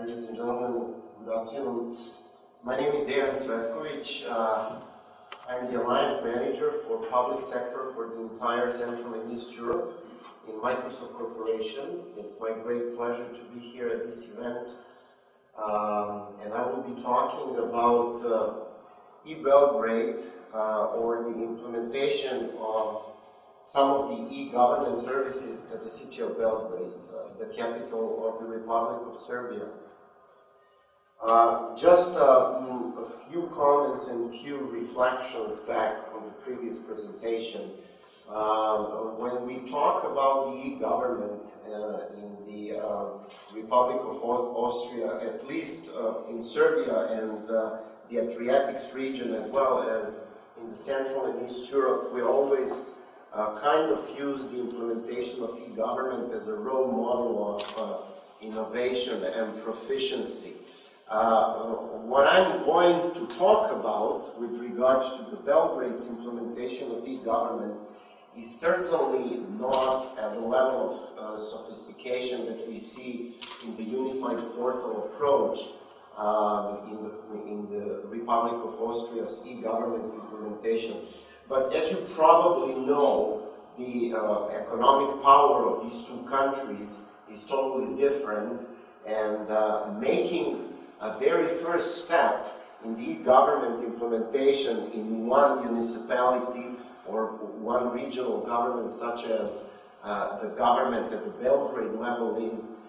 Ladies and gentlemen, good afternoon. My name is Dejan Cvetković. I'm the Alliance Manager for Public Sector for the entire Central and East Europe in Microsoft Corporation. It's my great pleasure to be here at this event. And I will be talking about eBelgrade or the implementation of some of the e-governance services at the city of Belgrade, the capital of the Republic of Serbia. Just a few comments and few reflections back on the previous presentation. When we talk about the e-government in the Republic of Austria, at least in Serbia and the Adriatics region, as well as in the Central and East Europe, we always kind of use the implementation of e-government as a role model of innovation and proficiency. What I'm going to talk about with regards to the Belgrade's implementation of e-government is certainly not at the level of sophistication that we see in the unified portal approach in the Republic of Austria's e-government implementation. But as you probably know, the economic power of these two countries is totally different, and making a very first step in the e-government implementation in one municipality or one regional government, such as the government at the Belgrade level, is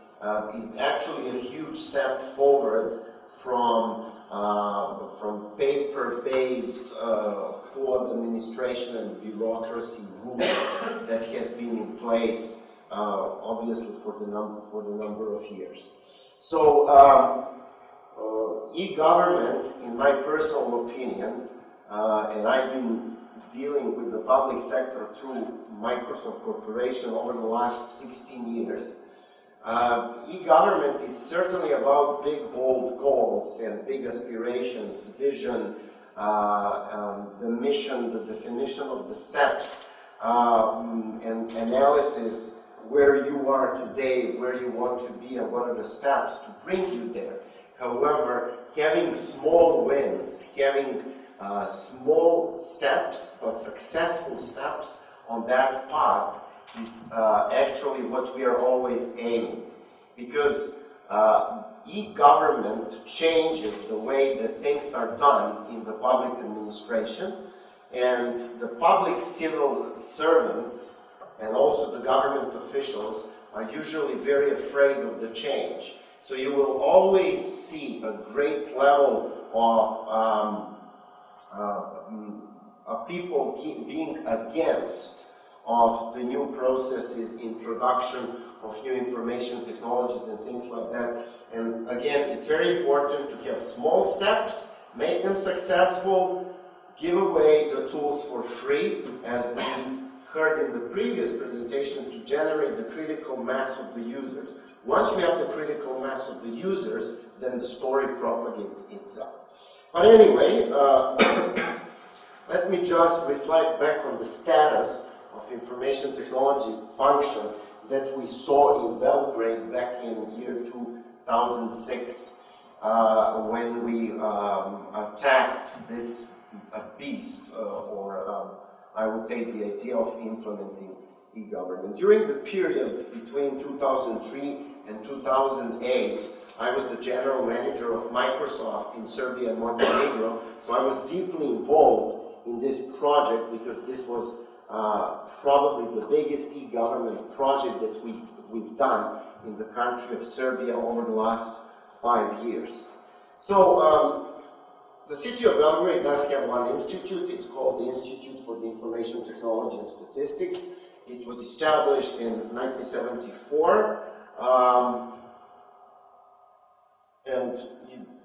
actually a huge step forward from paper-based full administration and bureaucracy rule that has been in place, obviously, for the number of years. So, e-government, in my personal opinion, and I've been dealing with the public sector through Microsoft Corporation over the last 16 years, e-government is certainly about big, bold goals and big aspirations, vision, the mission, the definition of the steps, and analysis where you are today, where you want to be, and what are the steps to bring you there. However, having small wins, having small steps, but successful steps on that path is actually what we are always aiming. Because e-government changes the way that things are done in the public administration, and the public civil servants and also the government officials are usually very afraid of the change. So you will always see a great level of people being against of the new processes, introduction of new information technologies and things like that. And again, it's very important to have small steps, make them successful, give away the tools for free, as we heard in the previous presentation, to generate the critical mass of the users. Once we have the critical mass of the users, then the story propagates itself. But anyway, let me just reflect back on the status of information technology function that we saw in Belgrade back in year 2006 when we attacked this beast, or I would say the idea of implementing e-government. During the period between 2003 and 2008, I was the general manager of Microsoft in Serbia and Montenegro, so I was deeply involved in this project because this was probably the biggest e-government project that we've done in the country of Serbia over the last 5 years. So the city of Belgrade does have one institute. It's called the Institute for the Information Technology and Statistics. It was established in 1974. And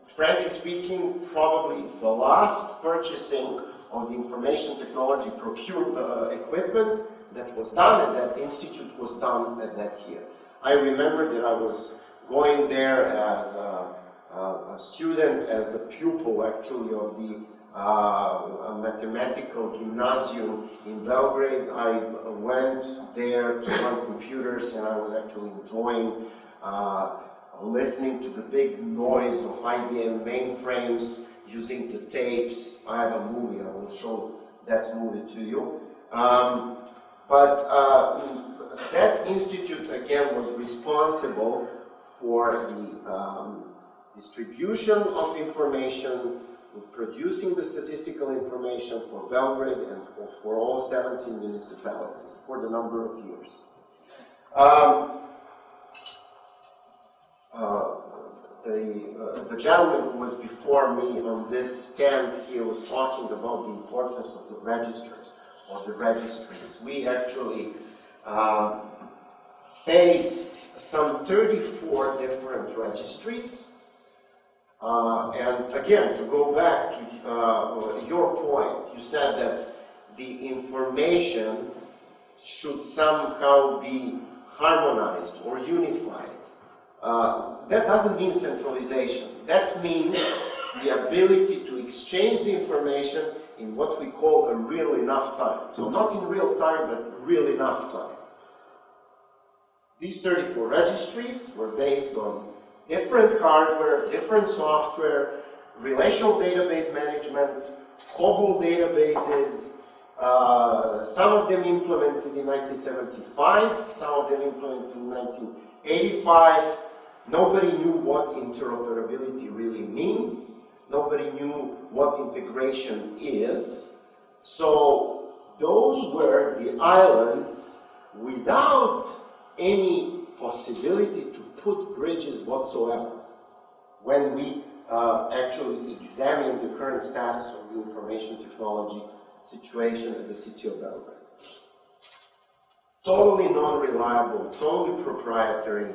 frankly speaking, probably the last purchasing of the information technology equipment that was done at that institute was done at that year. I remember that I was going there as a student, as the pupil actually of the mathematical gymnasium in Belgrade. I went there to run computers, and I was actually enjoying listening to the big noise of IBM mainframes, using the tapes. I have a movie, I will show that movie to you. That institute, again, was responsible for the distribution of information, producing the statistical information for Belgrade and for all 17 municipalities for the number of years. The gentleman who was before me on this stand here was talking about the importance of the registers or the registries. We actually faced some 34 different registries. And again, to go back to your point, you said that the information should somehow be harmonized or unified. That doesn't mean centralization. That means the ability to exchange the information in what we call a real enough time. So not in real time, but real enough time. These 34 registries were based on different hardware, different software, relational database management, COBOL databases, some of them implemented in 1975, some of them implemented in 1985. Nobody knew what interoperability really means. Nobody knew what integration is. So those were the islands without any possibility to put bridges whatsoever when we actually examine the current status of the information technology situation at the city of Belgrade. Totally non-reliable, totally proprietary,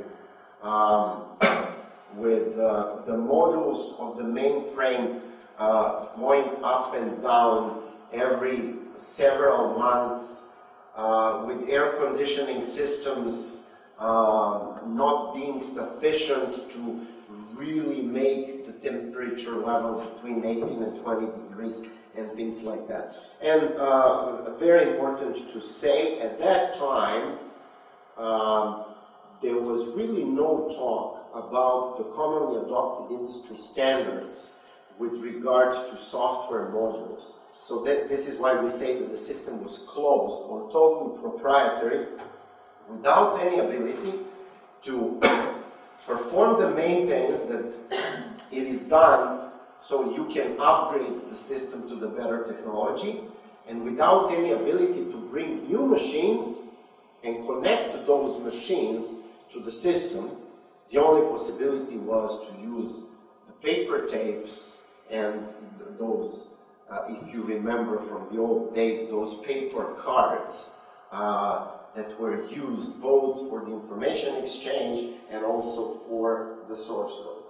with the modules of the mainframe going up and down every several months, with air conditioning systems not being sufficient to really make the temperature level between 18 and 20 degrees and things like that. And very important to say, at that time, there was really no talk about the commonly adopted industry standards with regard to software modules. So this is why we say that the system was closed or totally proprietary, without any ability to perform the maintenance that it is done so you can upgrade the system to the better technology, and without any ability to bring new machines and connect those machines to the system. The only possibility was to use the paper tapes and those, if you remember from the old days, those paper cards that were used both for the information exchange and also for the source code.